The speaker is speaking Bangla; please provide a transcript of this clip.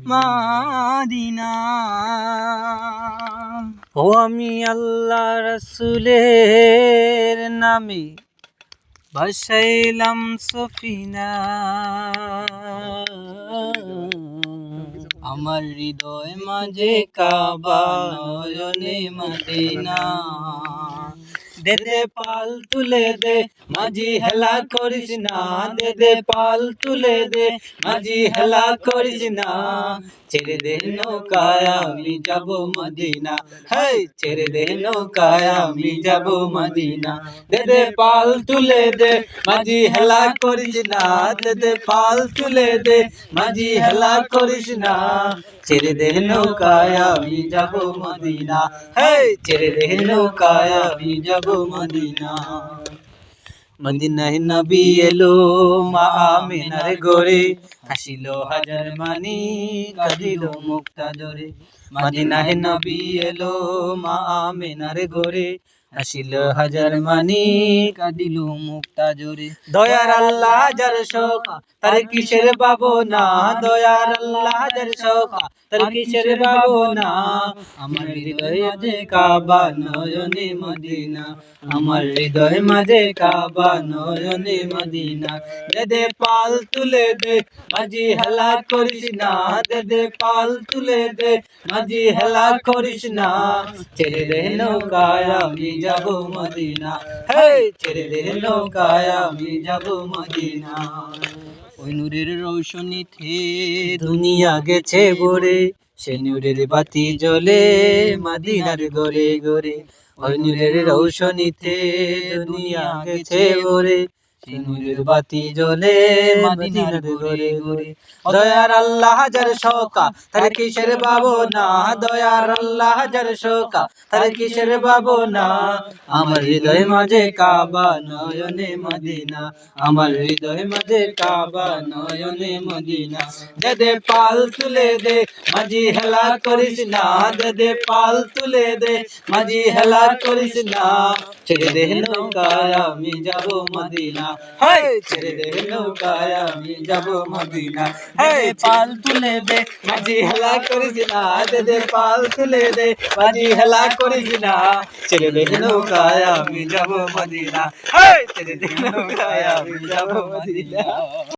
মদিনা। ও আমি আল্লাহ রাসূলের নামে ভাসাইলাম সফিনা, আমার হৃদয় মাঝে কাবা নয়নে মদিনা। দে দে পাল তুলে দে মাঝি হেলা করিস না, দে দে পাল তুলে দে মাঝি হেলা করিস না। ছেড়ে দে নৌকায় আমি যাব মদিনা, হেই ছেড়ে দে নৌকায় আমি যাব মদিনা। দে দে পাল তুলে দে মাঝি হেলা করিস না, দে দে পাল তুলে দে মাঝি হেলা করিস না। ছেড়ে দে নৌকায় আমি যাব মদিনা, হেই ছেড়ে দে নৌকায় আমি যাব মদিনা। মদিনায় নবী এলো মা আমিনার ঘরে, হাসিল হাজার মানি কাঁদিল মুক্তা জোরে। মদিনায় নবী এলো মা আমিনার ঘরে, হাসিল হাজার মানি কাঁদিল মুক্তা জোরে। দয়ার আল্লাহ যার শোকা তার কিসের ভাবনা, দয়ার আল্লাহ যার শোকা তার কিসের ভাবনা। আমার হৃদয় মাঝে কাবা নয়নে মদিনা, আমার হৃদয় মাঝে কাবা নয়নে মদিনা। দে দে পাল তুলে দে মাঝি হেলা করিস না, দে দে পাল তুলে দে মাঝি হেলা করিস না। ছেড়ে দে নৌকায় আমি যাব মদিনা, হেই ছেড়ে দে নৌকায় আমি যাব মদিনা। ওই নূরের রৌশনীতে দুনিয়া গেছে ভরে, সে নূরের বাতি জ্বলে মদিনার ঘরে ঘরে। ওই নূরের রৌশনীতে দুনিয়া গেছে ভরে, সে নূরের বাতি জ্বলে মদিনার ঘরে ঘরে। দয়ার আল্লাহ যার শোকা তার কিসের ভাবনা, দয়ার আল্লাহ যার শোকা তার কিসের ভাবনা। আমার হৃদয় মাঝে কাবা নয়নে মদিনা, আমার হৃদয় মাঝে কাবা নয়নে মদিনা। দে দে পাল তুলে দে মাঝি হেলা করিস না, দে দে পাল তুলে দে মাঝি হেলা করিস না। ছেড়ে দে নৌকায় আমি যাব মদিনা, হাই ছেড়ে দে নৌকায় আমি যাব মদিনা। হেই পাল তুলে দে মাঝি হেলা করিস না, দে দে পাল তুলে দে মাঝি হেলা করিস না। ছেড়ে দে নৌকায় আমি যাব মদিনা, হেই ছেড়ে দে নৌকায় আমি যাব মদিনা।